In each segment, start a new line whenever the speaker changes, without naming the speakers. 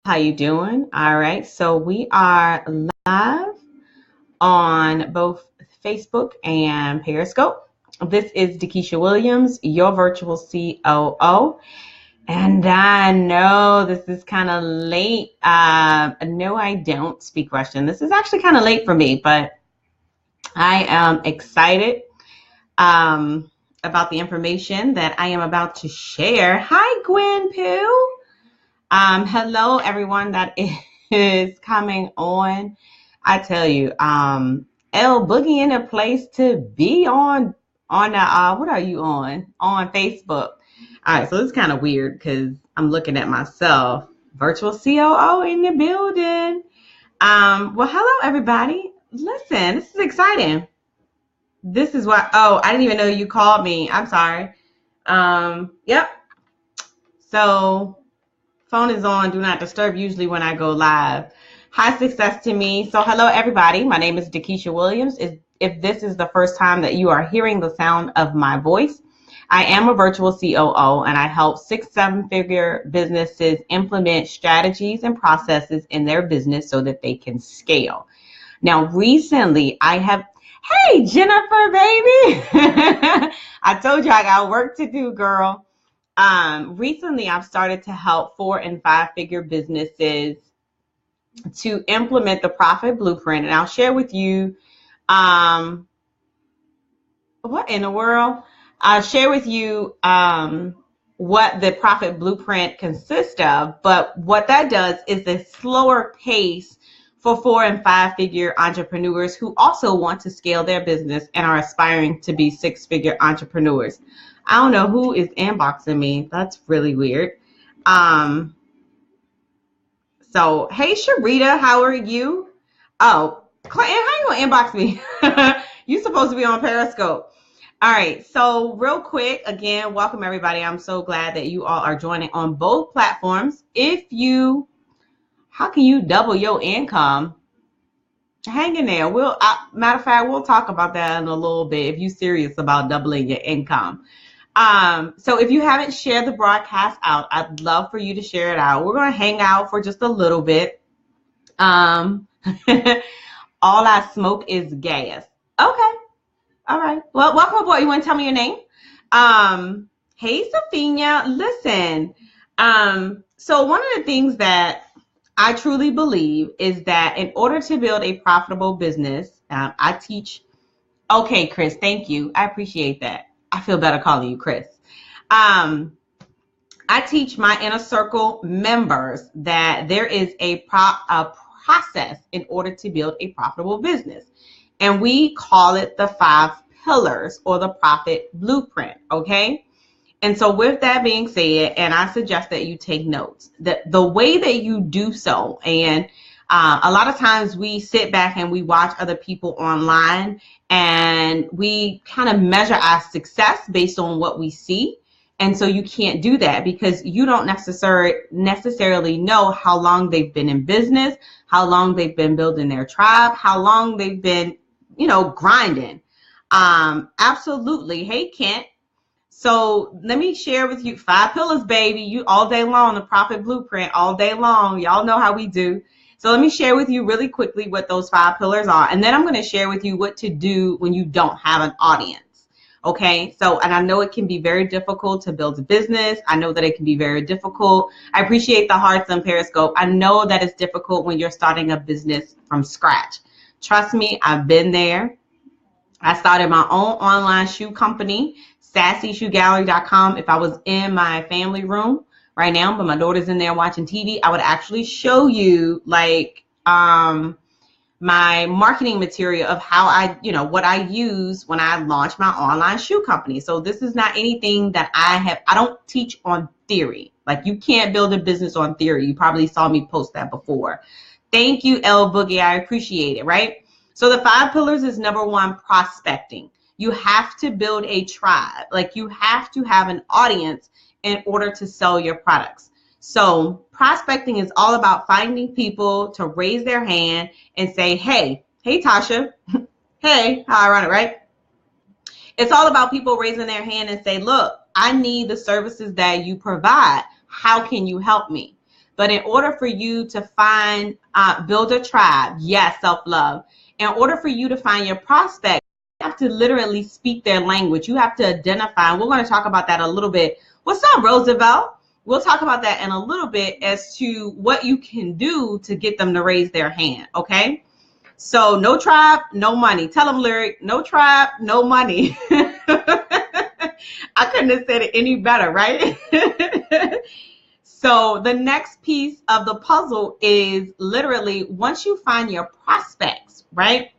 How you doing? All right. So we are live on both Facebook and Periscope. This is DeKesha Williams, your virtual COO. And I know this is kind of late. No, I don't speak Russian. This is actually kind of late for me, but I am excited about the information that I am about to share. Hi, Gwen Pooh. Hello, everyone that is coming on. I tell you, L Boogie in a place to be on the what are you on Facebook? All right, so it's kind of weird because I'm looking at myself, virtual COO in the building. Well, hello everybody. Listen, this is exciting. This is what. Oh, I didn't even know you called me. I'm sorry. Yep. So phone is on, do not disturb usually when I go live. High success to me. So hello everybody. My name is DeKesha Williams. If this is the first time that you are hearing the sound of my voice, I am a virtual COO and I help 6-7-figure businesses implement strategies and processes in their business so that they can scale. Now, recently I have, hey Jennifer, baby. I told you I got work to do, girl. Recently, I've started to help 4- and 5-figure businesses to implement the profit blueprint. And I'll share with you what in the world? I'll share with you what the profit blueprint consists of. But what that does is a slower pace for 4- and 5-figure entrepreneurs who also want to scale their business and are aspiring to be 6-figure entrepreneurs. I don't know who is inboxing me. That's really weird. So, hey, Sharita, how are you? Oh, Clinton, how you gonna inbox me? You supposed to be on Periscope. All right. So, real quick, again, welcome everybody. I'm so glad that you all are joining on both platforms. How can you double your income? Hang in there. Matter of fact, we'll talk about that in a little bit if you're serious about doubling your income. So if you haven't shared the broadcast out, I'd love for you to share it out. We're going to hang out for just a little bit. All I smoke is gas. Okay. All right. Well, welcome aboard. You want to tell me your name? Hey, Sophia. Listen. So one of the things that I truly believe is that in order to build a profitable business, I teach. Okay, Chris, thank you. I appreciate that. I feel better calling you Chris. I teach my inner circle members that there is a process in order to build a profitable business. And we call it the 5 pillars or the profit blueprint. Okay. And so with that being said, and I suggest that you take notes, that the way that you do so, and a lot of times we sit back and we watch other people online and we kind of measure our success based on what we see. And so you can't do that because you don't necessarily know how long they've been in business, how long they've been building their tribe, how long they've been, grinding. Absolutely. Hey, Kent. So let me share with you 5 pillars, baby. You all day long, the profit blueprint all day long. Y'all know how we do. So let me share with you really quickly what those 5 pillars are. And then I'm going to share with you what to do when you don't have an audience. Okay. So, and I know it can be very difficult to build a business. I know that it can be very difficult. I appreciate the hearts on Periscope. I know that it's difficult when you're starting a business from scratch. Trust me, I've been there. I started my own online shoe company, sassyshoegallery.com. If I was in my family room right now, but my daughter's in there watching TV, I would actually show you my marketing material of how what I use when I launch my online shoe company. So this is not anything that I don't teach on theory. Like, you can't build a business on theory. You probably saw me post that before. Thank you, L Boogie. I appreciate it, right? So the 5 pillars is number 1, prospecting. You have to build a tribe. Like, you have to have an audience in order to sell your products. So prospecting is all about finding people to raise their hand and say, hey, Tasha, hey, how ironic, right? It's all about people raising their hand and say, look, I need the services that you provide. How can you help me? But in order for you to find, build a tribe, yes, self-love. In order for you to find your prospect, you have to literally speak their language. You have to identify, and we're going to talk about that a little bit. What's up, Roosevelt? We'll talk about that in a little bit as to what you can do to get them to raise their hand, okay? So no tribe, no money. Tell them, Lyric, no tribe, no money. I couldn't have said it any better, right? So the next piece of the puzzle is literally once you find your prospects, right?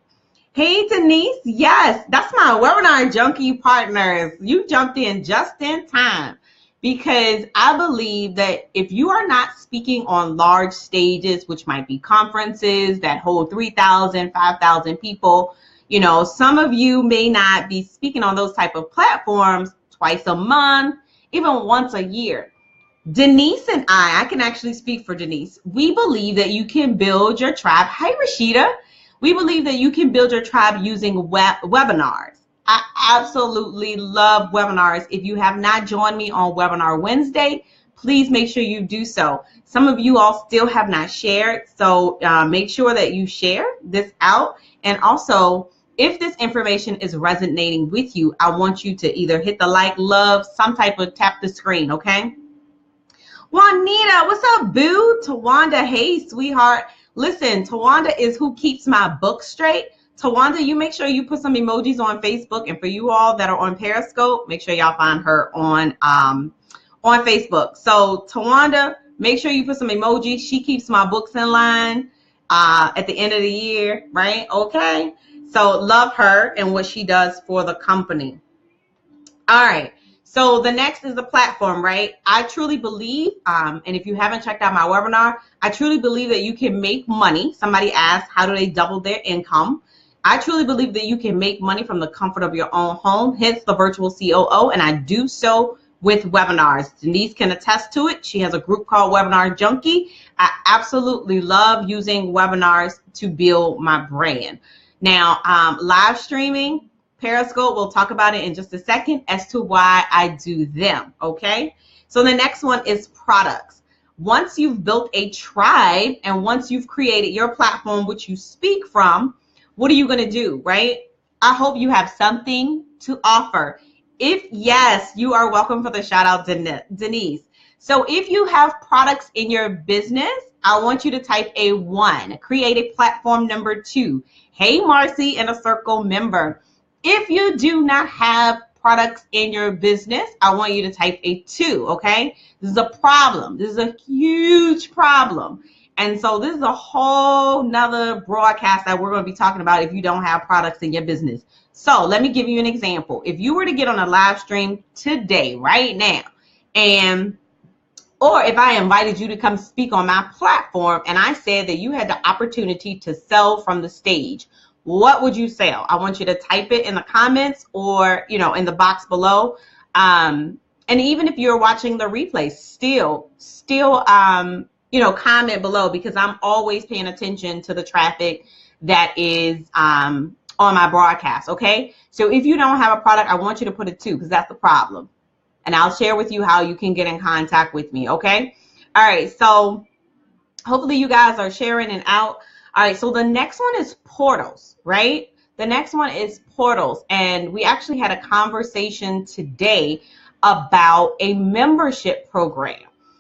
Hey, Denise. Yes, that's my webinar junkie partners. You jumped in just in time because I believe that if you are not speaking on large stages, which might be conferences that hold 3,000, 5,000 people, some of you may not be speaking on those type of platforms twice a month, even once a year. Denise and I can actually speak for Denise. We believe that you can build your tribe. Hi, Rashida. We believe that you can build your tribe using webinars. I absolutely love webinars. If you have not joined me on Webinar Wednesday, please make sure you do so. Some of you all still have not shared, so make sure that you share this out. And also, if this information is resonating with you, I want you to either hit the like, love, some type of tap the screen, okay? Juanita, what's up, boo? Tawanda, hey, sweetheart. Listen, Tawanda is who keeps my book straight. Tawanda, you make sure you put some emojis on Facebook. And for you all that are on Periscope, make sure y'all find her on Facebook. So Tawanda, make sure you put some emojis. She keeps my books in line at the end of the year, right? Okay. So love her and what she does for the company. All right. So the next is the platform, right? I truly believe, and if you haven't checked out my webinar, I truly believe that you can make money. Somebody asked, how do they double their income? I truly believe that you can make money from the comfort of your own home, hence the virtual COO, and I do so with webinars. Denise can attest to it. She has a group called Webinar Junkie. I absolutely love using webinars to build my brand. Now, live streaming, Periscope, we'll talk about it in just a second as to why I do them, okay? So the next one is products. Once you've built a tribe and once you've created your platform, which you speak from, what are you going to do, right? I hope you have something to offer. If yes, you are welcome for the shout out, Denise. So if you have products in your business, I want you to type a 1, create a platform number 2. Hey, Marcy, and a circle member. If you do not have products in your business, I want you to type a 2, okay? This is a problem. This is a huge problem. And so this is a whole nother broadcast that we're going to be talking about if you don't have products in your business. So let me give you an example. If you were to get on a live stream today, right now, or if I invited you to come speak on my platform and I said that you had the opportunity to sell from the stage, what would you sell? I want you to type it in the comments or, in the box below. And even if you're watching the replay, still, comment below because I'm always paying attention to the traffic that is on my broadcast, okay? So if you don't have a product, I want you to put it 2 because that's the problem. And I'll share with you how you can get in contact with me, okay? All right, so hopefully you guys are sharing and out. All right, so the next one is portals, right? The next one is portals. And we actually had a conversation today about a membership program.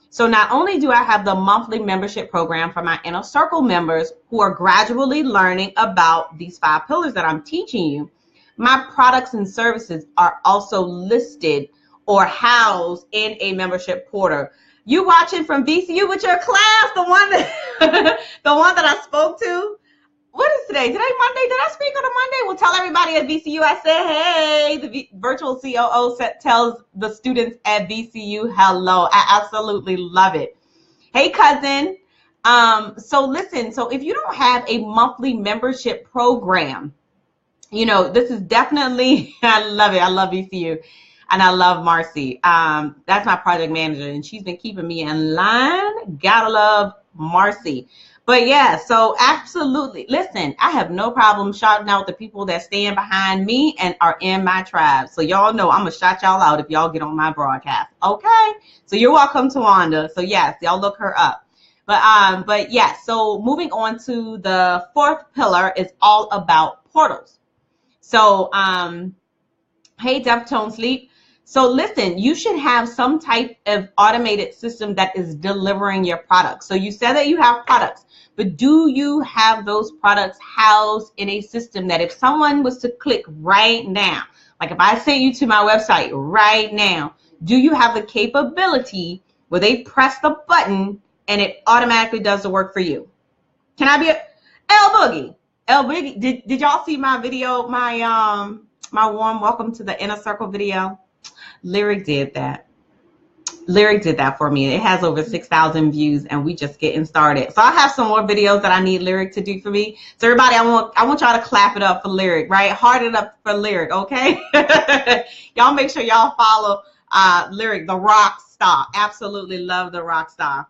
So not only do I have the monthly membership program for my Inner Circle members who are gradually learning about these 5 pillars that I'm teaching you, my products and services are also listed or housed in a membership portal. You watching from VCU with your class, the one that I spoke to. What is today? Today Monday. Did I speak on a Monday? Well, tell everybody at VCU I said, hey, the virtual COO tells the students at VCU hello. I absolutely love it. Hey, cousin. So listen, so if you don't have a monthly membership program, this is definitely, I love it. I love VCU. And I love Marcy. That's my project manager, and she's been keeping me in line. Gotta love Marcy. But yeah, so absolutely. Listen, I have no problem shouting out the people that stand behind me and are in my tribe. So y'all know I'm going to shout y'all out if y'all get on my broadcast. Okay? So you're welcome, Tawanda. So yes, y'all look her up. But yeah, so moving on to the fourth pillar is all about portals. So hey, Deftone Sleep. So listen, you should have some type of automated system that is delivering your products. So you said that you have products, but do you have those products housed in a system that if someone was to click right now, like if I sent you to my website right now, do you have the capability where they press the button and it automatically does the work for you? Can I be a L Boogie? L Boogie, did y'all see my video, my warm welcome to the inner circle video? Lyric did that. Lyric did that for me. It has over 6,000 views and we just getting started. So I have some more videos that I need Lyric to do for me. So everybody, I want y'all to clap it up for Lyric, right? Heart it up for Lyric, okay? Y'all make sure y'all follow Lyric, the rock star. Absolutely love the rock star.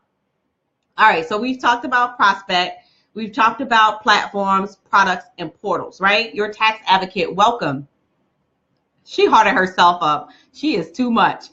All right, so we've talked about prospect. We've talked about platforms, products, and portals, right? Your tax advocate, welcome. She hearted herself up. She is too much.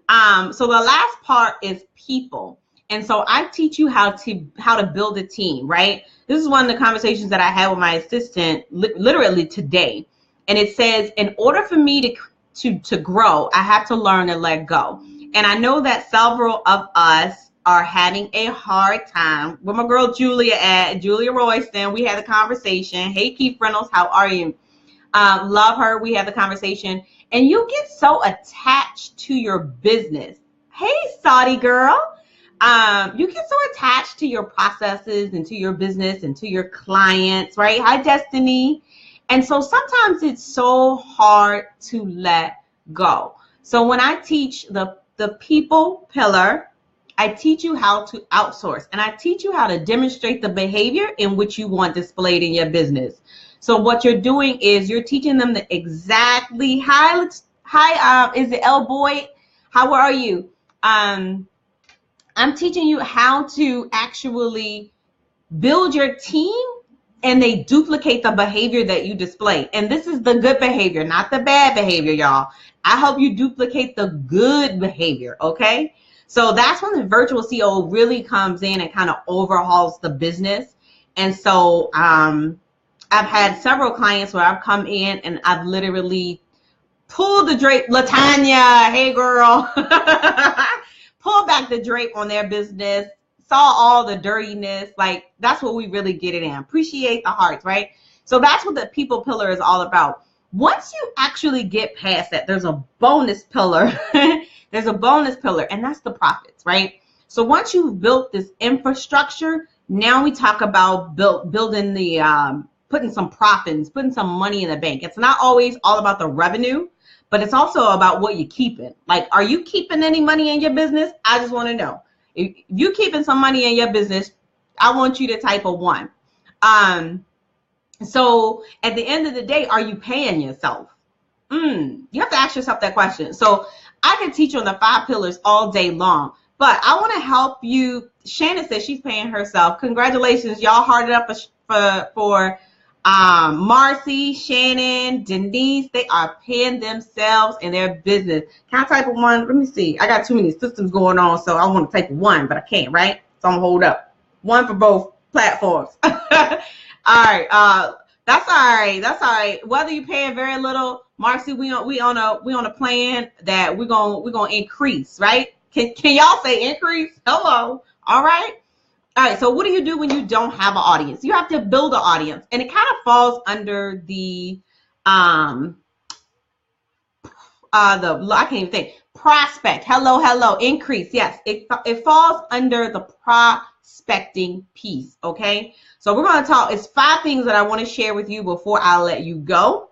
So the last part is people. And so I teach you how to build a team, right? This is one of the conversations that I had with my assistant literally today. And it says, in order for me to grow, I have to learn to let go. And I know that several of us are having a hard time. Where my girl Julia at, Julia Royston, we had a conversation. Hey, Keith Reynolds, how are you? Love her. We had the conversation. And you get so attached to your business. Hey, Saudi girl. You get so attached to your processes and to your business and to your clients, right? Hi, Destiny. And so sometimes it's so hard to let go. So when I teach the people pillar, I teach you how to outsource, and I teach you how to demonstrate the behavior in which you want displayed in your business. So what you're doing is you're teaching them the exactly, hi, is it L Boyd? How are you? I'm teaching you how to actually build your team and they duplicate the behavior that you display. And this is the good behavior, not the bad behavior, y'all. I help you duplicate the good behavior, okay? So that's when the virtual CEO really comes in and kind of overhauls the business. And so I've had several clients where I've come in and I've literally pulled the drape. LaTanya, hey girl. Pull back the drape on their business, saw all the dirtiness. Like, that's what we really get it in. Appreciate the hearts, right? So that's what the people pillar is all about. Once you actually get past that, there's a bonus pillar. There's a bonus pillar, and that's the profits, right? So once you've built this infrastructure, now we talk about building the, putting some profits, putting some money in the bank. It's not always all about the revenue, but it's also about what you're keeping. Like, are you keeping any money in your business? I just want to know. If you're keeping some money in your business, I want you to type a 1. So at the end of the day, are you paying yourself? You have to ask yourself that question. So I can teach you on the 5 pillars all day long, but I want to help you. Shannon says she's paying herself. Congratulations. Y'all hearted up for Marcy, Shannon, Denise. They are paying themselves in their business. Can I type a 1? Let me see. I got too many systems going on, so I want to type a 1, but I can't, right? So I'm gonna hold up 1 for both platforms. All right. That's all right. That's all right. Whether you're paying very little, Marcy, we on a plan that we're gonna increase, right? Can y'all say increase? Hello. All right. All right, so what do you do when you don't have an audience? You have to build an audience, and it kind of falls under the I can't even think. Prospect. Hello. Increase. Yes, it falls under the prospecting piece. Okay, so we're going to talk. It's 5 things that I want to share with you before I let you go,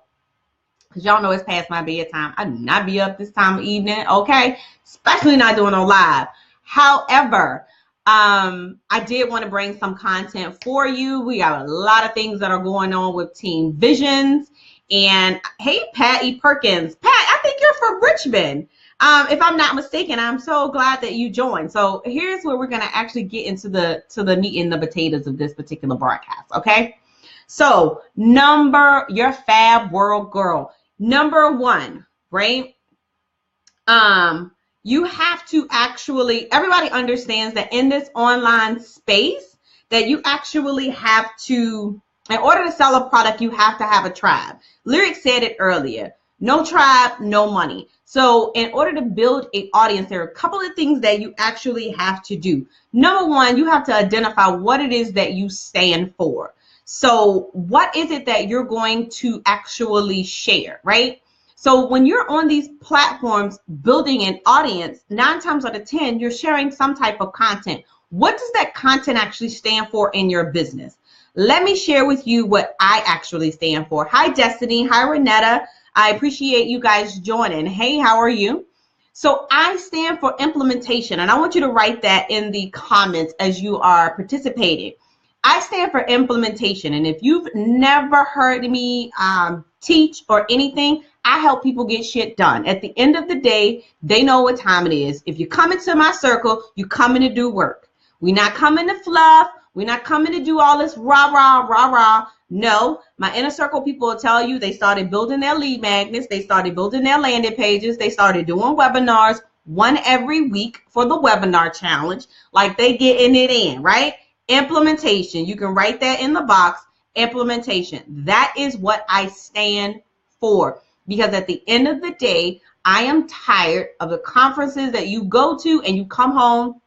because y'all know it's past my bedtime. I do not be up this time of evening. Okay, especially not doing no live. However, I did want to bring some content for you. We got a lot of things that are going on with Team Visions. And hey, Patty Perkins. Pat, I think you're from Richmond. If I'm not mistaken, I'm so glad that you joined. So here's where we're going to actually get into the meat and the potatoes of this particular broadcast. Okay. So your fab world girl. Number 1, right? you have to actually, everybody understands that in this online space, that you actually have to, in order to sell a product, you have to have a tribe. Lyric said it earlier. No tribe, no money. So in order to build an audience, there are a couple of things that you actually have to do. Number one, you have to identify what it is that you stand for. So what is it that you're going to actually share, right? So when you're on these platforms building an audience, 9 times out of 10, you're sharing some type of content. What does that content actually stand for in your business? Let me share with you what I actually stand for. Hi, Destiny. Hi, Renetta. I appreciate you guys joining. Hey, how are you? So I stand for implementation, and I want you to write that in the comments as you are participating. I stand for implementation, and if you've never heard me teach or anything, I help people get shit done. At the end of the day, they know what time it is. If you come into my circle, you coming to do work. We're not coming to fluff. We're not coming to do all this rah, rah, rah, rah. No, my inner circle people will tell you they started building their lead magnets. They started building their landing pages. They started doing webinars, one every week for the webinar challenge. Like they getting it in, right? Implementation. You can write that in the box. Implementation. That is what I stand for. Because at the end of the day, I am tired of the conferences that you go to and you come home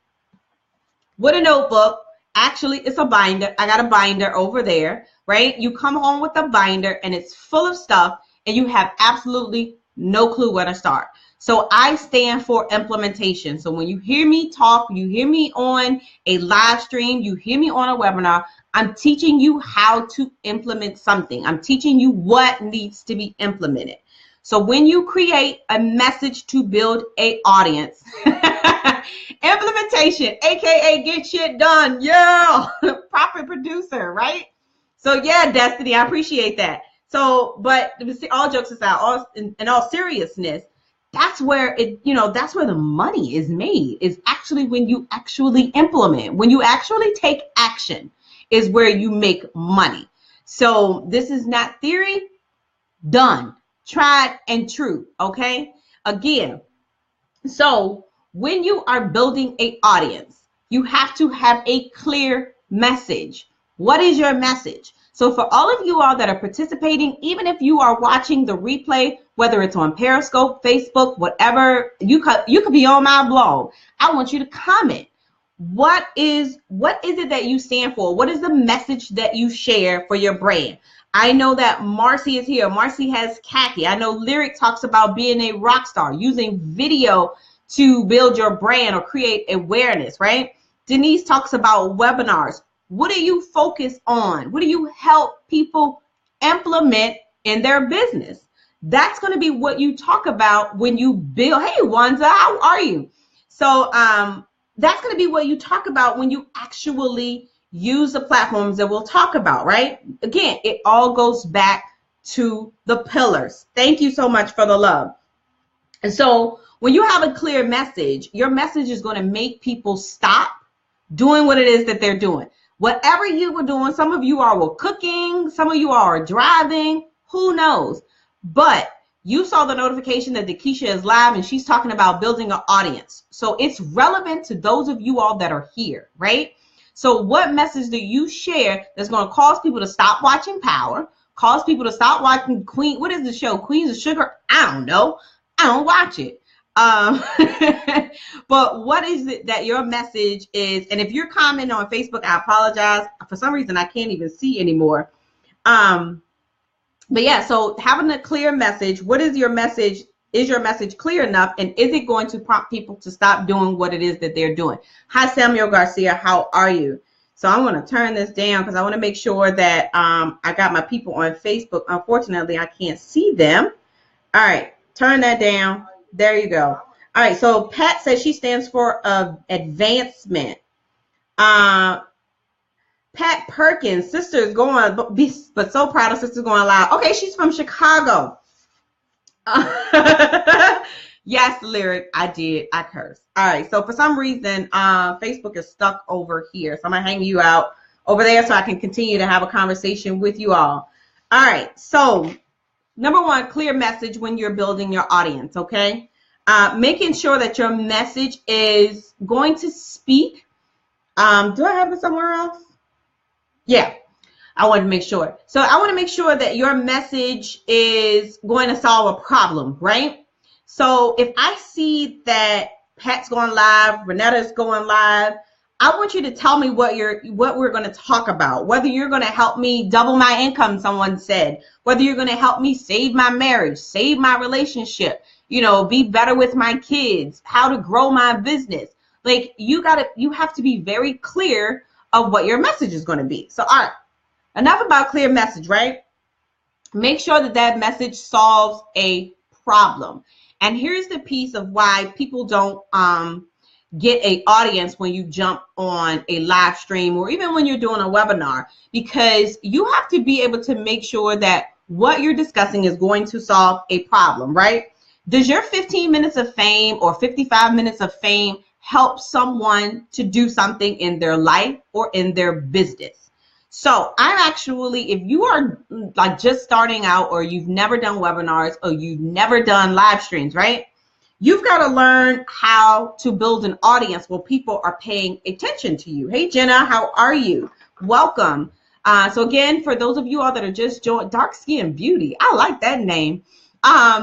with a notebook. Actually, it's a binder. I got a binder over there, right? You come home with a binder and it's full of stuff and you have absolutely no clue where to start. So I stand for implementation. So when you hear me talk, you hear me on a live stream, you hear me on a webinar, I'm teaching you how to implement something. I'm teaching you what needs to be implemented. So when you create a message to build an audience, implementation, AKA get shit done. Yeah, profit producer, right? So yeah, Destiny, I appreciate that. So, but all jokes aside, in all seriousness, that's where that's where the money is made, is actually when you actually implement, when you actually take action is where you make money. So this is not theory, done, tried and true. Okay. Again, so when you are building an audience, you have to have a clear message. What is your message? So for all of you all that are participating, even if you are watching the replay, whether it's on Periscope, Facebook, whatever, you could be on my blog. I want you to comment. What is it that you stand for? What is the message that you share for your brand? I know that Marcy is here. Marcy has khaki. I know Lyric talks about being a rock star, using video to build your brand or create awareness, right? Denise talks about webinars. What do you focus on? What do you help people implement in their business? That's going to be what you talk about when you build. Hey, Wanza, how are you? So that's going to be what you talk about when you actually use the platforms that we'll talk about, right? Again, it all goes back to the pillars. Thank you so much for the love. And so when you have a clear message, your message is going to make people stop doing what it is that they're doing. Whatever you were doing, some of you are cooking, some of you are driving, who knows? But you saw the notification that DeKesha is live and she's talking about building an audience. So it's relevant to those of you all that are here, right? So what message do you share that's going to cause people to stop watching Power, cause people to stop watching Queen? What is the show? Queens of Sugar? I don't know. I don't watch it. But what is it that your message is? And if you're commenting on Facebook, I apologize. For some reason, I can't even see anymore. But yeah, so having a clear message. What is your message? Is your message clear enough? And is it going to prompt people to stop doing what it is that they're doing? Hi, Samuel Garcia. How are you? So I'm going to turn this down because I want to make sure that I got my people on Facebook. Unfortunately, I can't see them. All right. Turn that down. There you go. All right. So Pat says she stands for advancement. Pat Perkins, sister's going, but so proud of sister's going live. Okay, she's from Chicago. Yes, Lyric, I did. I cursed. All right. So for some reason, Facebook is stuck over here. So I'm going to hang you out over there so I can continue to have a conversation with you all. All right. So number one, clear message when you're building your audience. Okay. Making sure that your message is going to speak. Do I have it somewhere else? Yeah, I want to make sure. So I want to make sure that your message is going to solve a problem, right? So if I see that Pat's going live, Renetta's going live, I want you to tell me what we're going to talk about. Whether you're going to help me double my income, someone said. Whether you're going to help me save my marriage, save my relationship, be better with my kids, how to grow my business. Like you have to be very clear of what your message is going to be. So, all right, enough about clear message, right? Make sure that message solves a problem. And here's the piece of why people don't get an audience when you jump on a live stream or even when you're doing a webinar, because you have to be able to make sure that what you're discussing is going to solve a problem, right? Does your 15 minutes of fame or 55 minutes of fame help someone to do something in their life or in their business? So I'm actually, if you are like just starting out or you've never done webinars or you've never done live streams, right? You've got to learn how to build an audience where people are paying attention to you. Hey, Jenna, how are you? Welcome. So again, for those of you all that are just joined, Dark Skin Beauty, I like that name.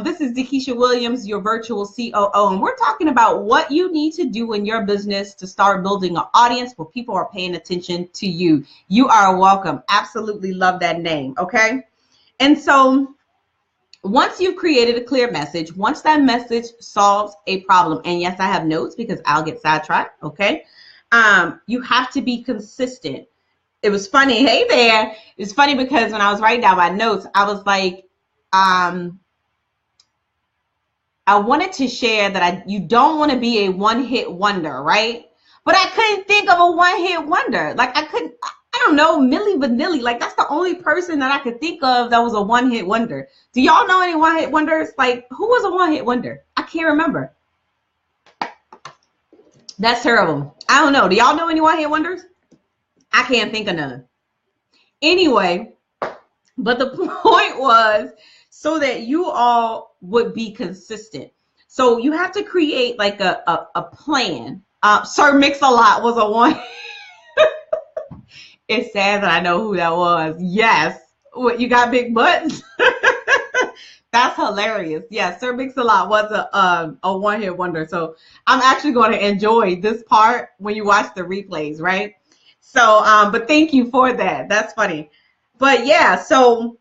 This is DeKesha Williams, your virtual COO, and we're talking about what you need to do in your business to start building an audience where people are paying attention to you. You are welcome. Absolutely love that name, okay? And so once you've created a clear message, once that message solves a problem, and yes, I have notes because I'll get sidetracked, okay? You have to be consistent. It was funny. Hey there. It's funny because when I was writing down my notes, I was like, I wanted to share that you don't want to be a one-hit wonder, right? But I couldn't think of a one-hit wonder. Like I don't know, Milli Vanilli. Like that's the only person that I could think of that was a one-hit wonder. Do y'all know any one-hit wonders? Like who was a one-hit wonder? I can't remember. That's terrible. I don't know. Do y'all know any one-hit wonders? I can't think of none. Anyway, but the point was so that you all would be consistent. So you have to create like a plan. Sir Mix-a-Lot was a one. It's sad that I know who that was. Yes. What, you got big butts? That's hilarious. Yeah, Sir Mix-a-Lot was a one-hit wonder. So I'm actually going to enjoy this part when you watch the replays, right? So, but thank you for that. That's funny. But yeah, so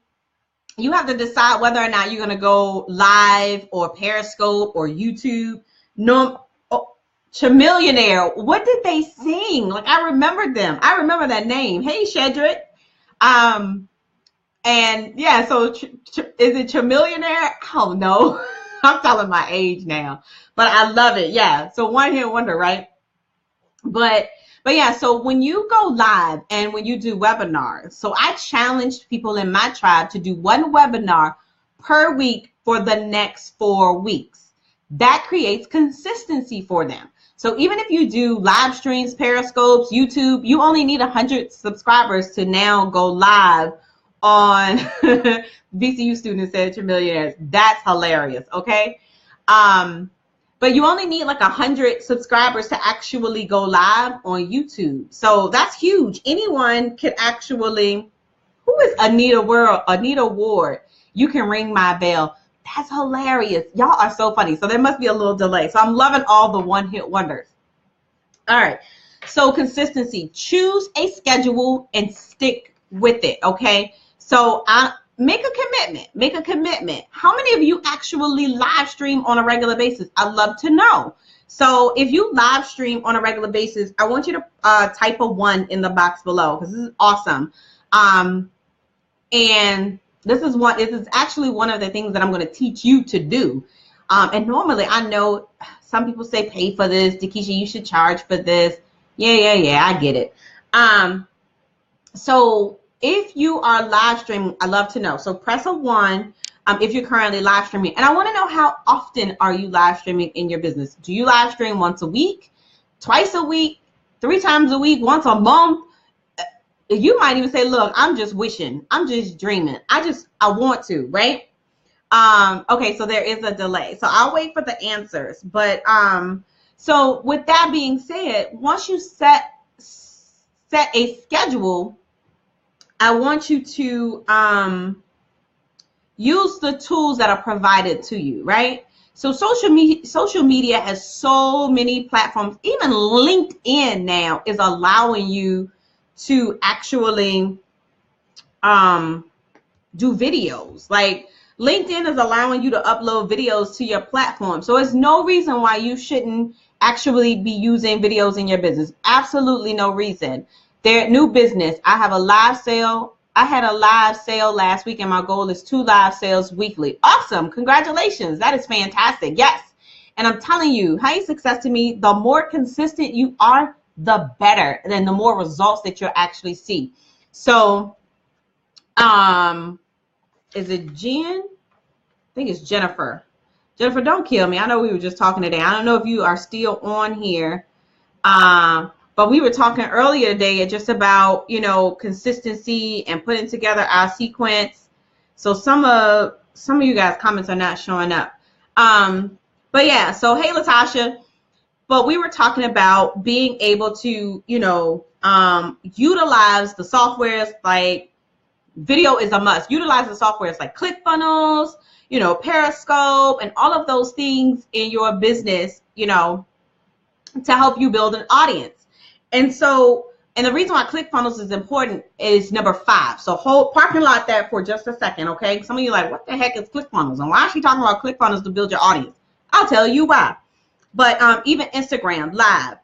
you have to decide whether or not you're going to go live or Periscope or YouTube. No, Chamillionaire. What did they sing? Like I remembered them. I remember that name. Hey, Shedrick. And yeah, so is it Chamillionaire? Oh no, I'm telling my age now, but I love it. Yeah. So one hit wonder, right? But yeah, so when you go live and when you do webinars, so I challenged people in my tribe to do one webinar per week for the next 4 weeks. That creates consistency for them. So even if you do live streams, Periscopes, YouTube, you only need 100 subscribers to now go live on VCU students said to millionaires. That's hilarious, okay? But you only need like 100 subscribers to actually go live on YouTube. So that's huge. Anyone can actually, who is Anita Ward? You can ring my bell. That's hilarious. Y'all are so funny. So there must be a little delay. So I'm loving all the one-hit wonders. All right. So consistency. Choose a schedule and stick with it, okay? So make a commitment. Make a commitment. How many of you actually live stream on a regular basis? I'd love to know. So if you live stream on a regular basis, I want you to type a 1 in the box below because this is awesome. And this is actually one of the things that I'm going to teach you to do. And normally I know some people say pay for this. DeKesha, you should charge for this. Yeah, I get it. So if you are live streaming, I'd love to know. So press a 1 if you're currently live streaming. And I want to know, how often are you live streaming in your business? Do you live stream once a week, twice a week, 3 times a week, once a month? You might even say, look, I'm just wishing, I'm just dreaming. I want to, right? Okay, so there is a delay. So I'll wait for the answers. But so with that being said, once you set a schedule, I want you to use the tools that are provided to you, right? So social media has so many platforms. Even LinkedIn now is allowing you to actually do videos. Like LinkedIn is allowing you to upload videos to your platform. So there's no reason why you shouldn't actually be using videos in your business. Absolutely no reason. Their new business. I have a live sale. I had a live sale last week and my goal is 2 live sales weekly. Awesome. Congratulations. That is fantastic. Yes. And I'm telling you, high success to me, the more consistent you are, the better, and then the more results that you'll actually see. So, is it Jen? I think it's Jennifer. Jennifer, don't kill me. I know we were just talking today. I don't know if you are still on here. But we were talking earlier today just about, consistency and putting together our sequence. So some of you guys' comments are not showing up. But yeah, so hey, Latasha. But we were talking about being able to, utilize the softwares like video is a must. Utilize the softwares like ClickFunnels, Periscope, and all of those things in your business, to help you build an audience. And so, and the reason why ClickFunnels is important is number 5. So hold parking lot that for just a second, okay? Some of you are like, what the heck is ClickFunnels? And why is she talking about ClickFunnels to build your audience? I'll tell you why. But even Instagram Live.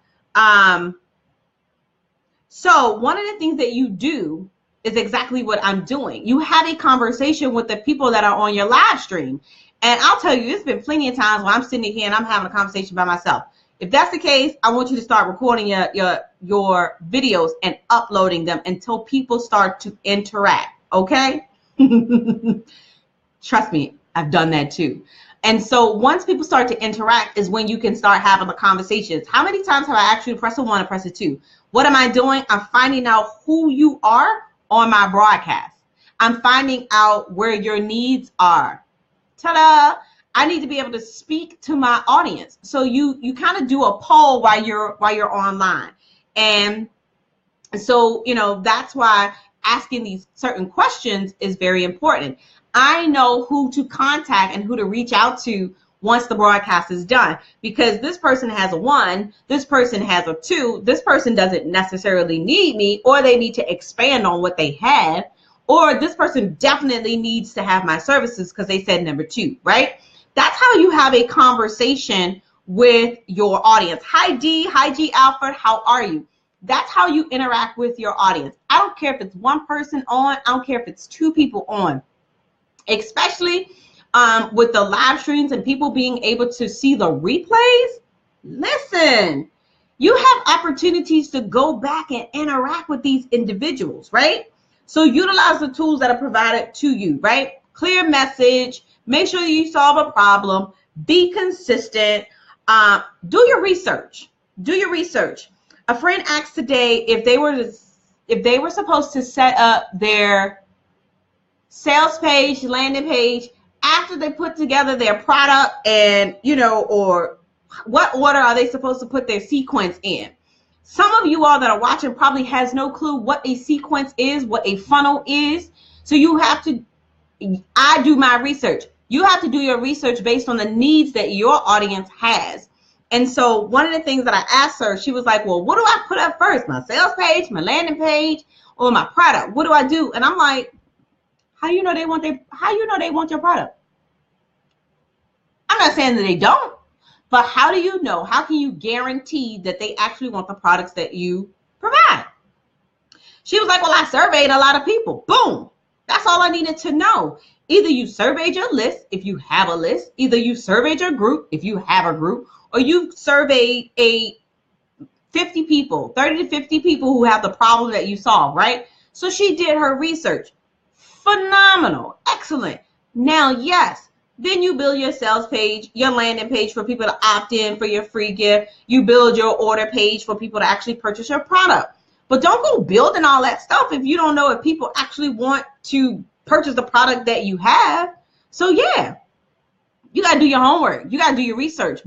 So one of the things that you do is exactly what I'm doing. You have a conversation with the people that are on your live stream. And I'll tell you, it's been plenty of times when I'm sitting here and I'm having a conversation by myself. If that's the case, I want you to start recording your videos and uploading them until people start to interact, okay? Trust me, I've done that too. And so once people start to interact is when you can start having the conversations. How many times have I actually pressed a 1 and press a 2? What am I doing? I'm finding out who you are on my broadcast. I'm finding out where your needs are. Ta-da! I need to be able to speak to my audience. So you kind of do a poll while you're online. And so, that's why asking these certain questions is very important. I know who to contact and who to reach out to once the broadcast is done, because this person has a 1, this person has a 2, this person doesn't necessarily need me, or they need to expand on what they have, or this person definitely needs to have my services because they said number 2, right? That's how you have a conversation with your audience. Hi, D. Hi, G. Alfred. How are you? That's how you interact with your audience. I don't care if it's 1 person on. I don't care if it's 2 people on. Especially with the live streams and people being able to see the replays. Listen, you have opportunities to go back and interact with these individuals, right? So utilize the tools that are provided to you, right? Clear message. Make sure you solve a problem. Be consistent. Do your research. Do your research. A friend asked today if they were supposed to set up their sales page, landing page after they put together their product, and or what order are they supposed to put their sequence in. Some of you all that are watching probably has no clue what a sequence is, what a funnel is. So you have to, I do my research. You have to do your research based on the needs that your audience has. And so one of the things that I asked her, she was like, well, what do I put up first? My sales page, my landing page, or my product? What do I do? And I'm like, how you know they want your product? I'm not saying that they don't, but how do you know? How can you guarantee that they actually want the products that you provide? She was like, well, I surveyed a lot of people. Boom. That's all I needed to know. Either you surveyed your list, if you have a list, either you surveyed your group, if you have a group, or you surveyed 50 people, 30 to 50 people who have the problem that you solve, right? So she did her research. Phenomenal. Excellent. Now, yes, then you build your sales page, your landing page for people to opt in for your free gift. You build your order page for people to actually purchase your product. But don't go building all that stuff if you don't know if people actually want to purchase the product that you have. So yeah, you got to do your homework. You got to do your research.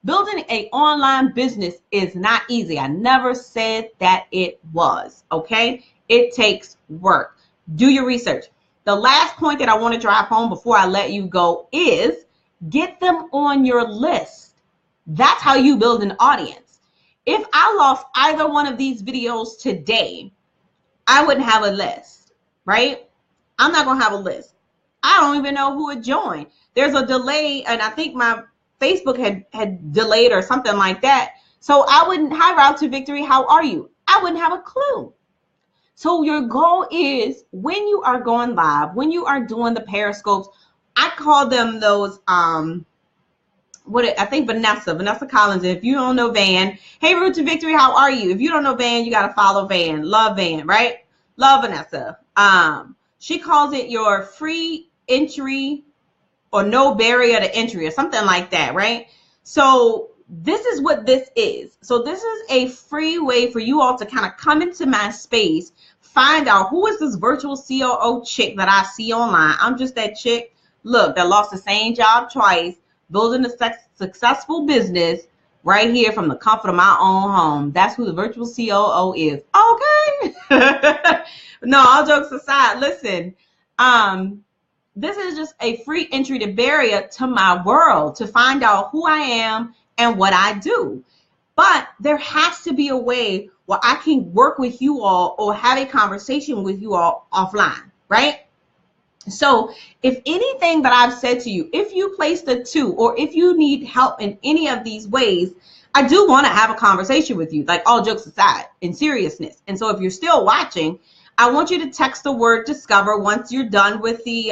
Building an online business is not easy. I never said that it was, okay? It takes work. Do your research. The last point that I want to drive home before I let you go is get them on your list. That's how you build an audience. If I lost either one of these videos today, I wouldn't have a list, right? I'm not going to have a list. I don't even know who would join. There's a delay, and I think my Facebook had delayed or something like that. So I wouldn't, hi Route to Victory, how are you? I wouldn't have a clue. So your goal is when you are going live, when you are doing the Periscopes, I call them those, I think Vanessa Collins. If you don't know Van, hey Route to Victory, how are you? If you don't know Van, you got to follow Van. Love Van, right? Love Vanessa. She calls it your free entry or no barrier to entry or something like that, right? So this is what this is. So this is a free way for you all to kind of come into my space, find out who is this virtual COO chick that I see online. I'm just that chick, look, that lost the same job twice, building a successful business right here from the comfort of my own home. That's who the virtual COO is. Okay. No, all jokes aside, listen, this is just a free entry to barrier to my world to find out who I am and what I do. But there has to be a way where I can work with you all or have a conversation with you all offline, right? So if anything that I've said to you, if you placed a 2 or if you need help in any of these ways, I do want to have a conversation with you, like all jokes aside, in seriousness. And so if you're still watching, I want you to text the word discover once you're done with the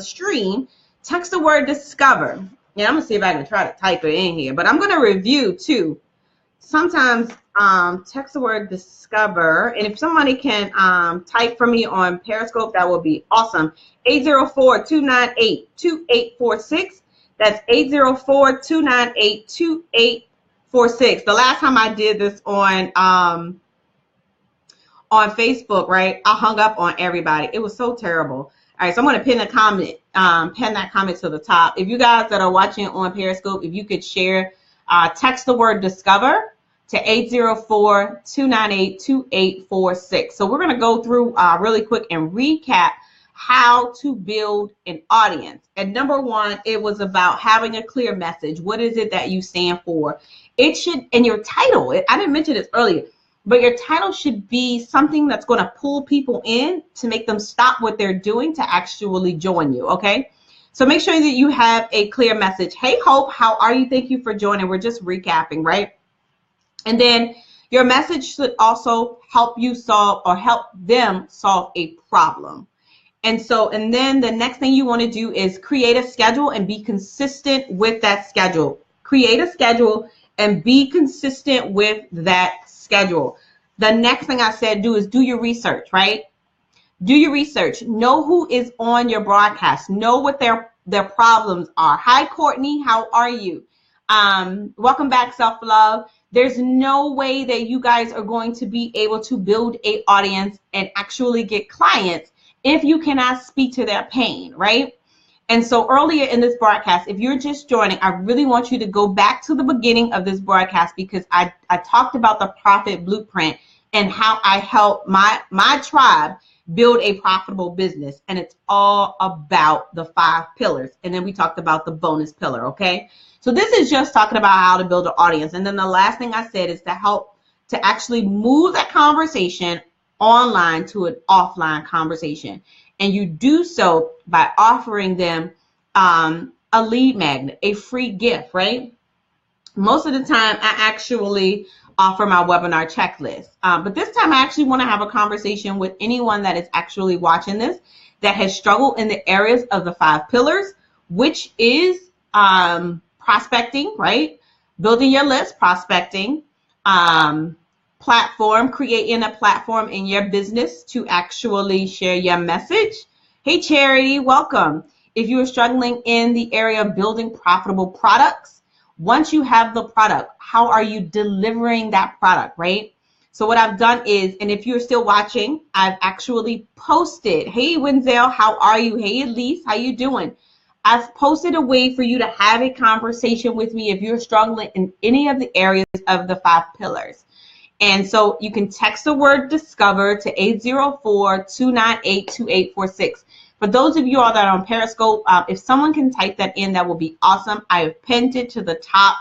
stream. Text the word discover. Yeah, I'm gonna see if I can try to type it in here, but I'm gonna review too. Sometimes text the word discover, and if somebody can type for me on Periscope, that would be awesome. 804-298-2846. That's 804-298-2846. The last time I did this on Facebook, right, I hung up on everybody. It was so terrible. All right, so I'm going to pin a comment, pin that comment to the top. If you guys that are watching on Periscope, if you could share, text the word discover to 804-298-2846. So we're going to go through really quick and recap how to build an audience. And number one, it was about having a clear message. What is it that you stand for? It should, and your title, I didn't mention this earlier, but your title should be something that's going to pull people in to make them stop what they're doing to actually join you, okay? So make sure that you have a clear message. Hey, Hope, how are you? Thank you for joining. We're just recapping, right? And then your message should also help you solve or help them solve a problem. And then the next thing you want to do is create a schedule and be consistent with that schedule. Create a schedule and be consistent with that schedule. The next thing I said do is do your research, right? Do your research. Know who is on your broadcast. Know what their problems are. Hi, Courtney. How are you? Welcome back, Self-Love. There's no way that you guys are going to be able to build an audience and actually get clients if you cannot speak to their pain, right? And so earlier in this broadcast, if you're just joining, I really want you to go back to the beginning of this broadcast because I talked about the profit blueprint and how I help my tribe build a profitable business. And it's all about the 5 pillars. And then we talked about the bonus pillar, okay? So this is just talking about how to build an audience. And then the last thing I said is to help to actually move that conversation online to an offline conversation. And you do so by offering them a lead magnet, a free gift, right? Most of the time, I actually offer my webinar checklist. But this time, I actually want to have a conversation with anyone that is actually watching this that has struggled in the areas of the 5 pillars, which is prospecting, right? Building your list, prospecting, platform, creating a platform in your business to actually share your message. Hey, Charity, welcome. If you are struggling in the area of building profitable products, once you have the product, how are you delivering that product, right? So what I've done is, and if you're still watching, I've actually posted, hey, Wenzel, how are you? Hey, Elise, how you doing? I've posted a way for you to have a conversation with me if you're struggling in any of the areas of the 5 pillars. And so you can text the word discover to 804-298-2846. For those of you all that are on Periscope, if someone can type that in, that will be awesome. I have pinned it to the top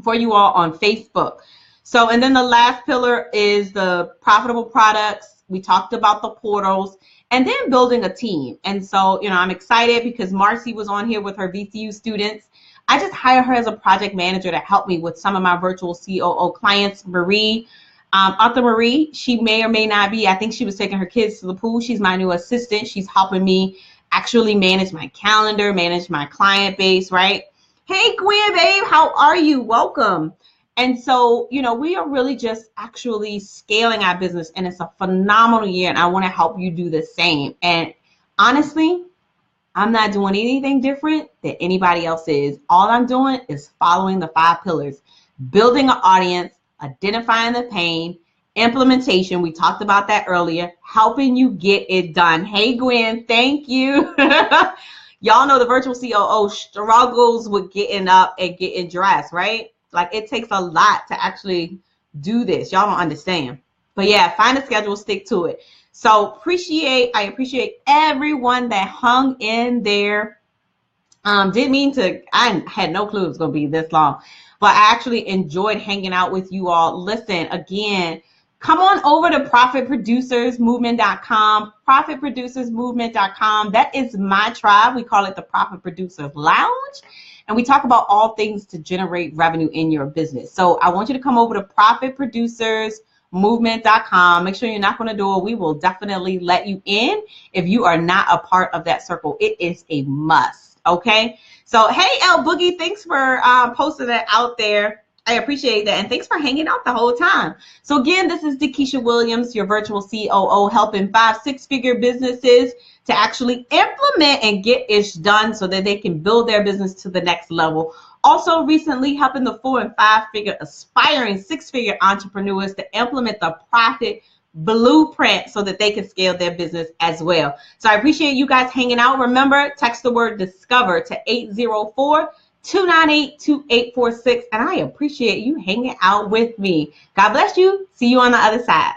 for you all on Facebook. So, and then the last pillar is the profitable products. We talked about the portals and then building a team. And so, I'm excited because Marcy was on here with her VCU students. I just hired her as a project manager to help me with some of my virtual COO clients. Marie, Author Marie, she may or may not be. I think she was taking her kids to the pool. She's my new assistant. She's helping me actually manage my calendar, manage my client base, right? Hey, Gwen, babe, how are you? Welcome. And so, we are really just actually scaling our business, and it's a phenomenal year, and I want to help you do the same. And honestly, I'm not doing anything different than anybody else is. All I'm doing is following the 5 pillars, building an audience, identifying the pain, implementation. We talked about that earlier, helping you get it done. Hey, Gwen, thank you. Y'all know the virtual COO struggles with getting up and getting dressed, right? Like, it takes a lot to actually do this. Y'all don't understand. But yeah, find a schedule, stick to it. So I appreciate everyone that hung in there. Didn't mean to, I had no clue it was going to be this long, but I actually enjoyed hanging out with you all. Listen, again, come on over to profitproducersmovement.com, profitproducersmovement.com. That is my tribe. We call it the Profit Producers Lounge. And we talk about all things to generate revenue in your business. So I want you to come over to profitproducersmovement.com. Make sure you knock on the door. We will definitely let you in if you are not a part of that circle. It is a must. Okay. So, hey, L Boogie, thanks for posting that out there. I appreciate that. And thanks for hanging out the whole time. So again, this is DeKesha Williams, your virtual COO, helping 5 6-figure businesses to actually implement and get ish done so that they can build their business to the next level. Also recently helping the 4 and 5-figure aspiring 6-figure entrepreneurs to implement the profit blueprint so that they can scale their business as well. So I appreciate you guys hanging out. Remember, text the word discover to 804-298-2846. And I appreciate you hanging out with me. God bless you. See you on the other side.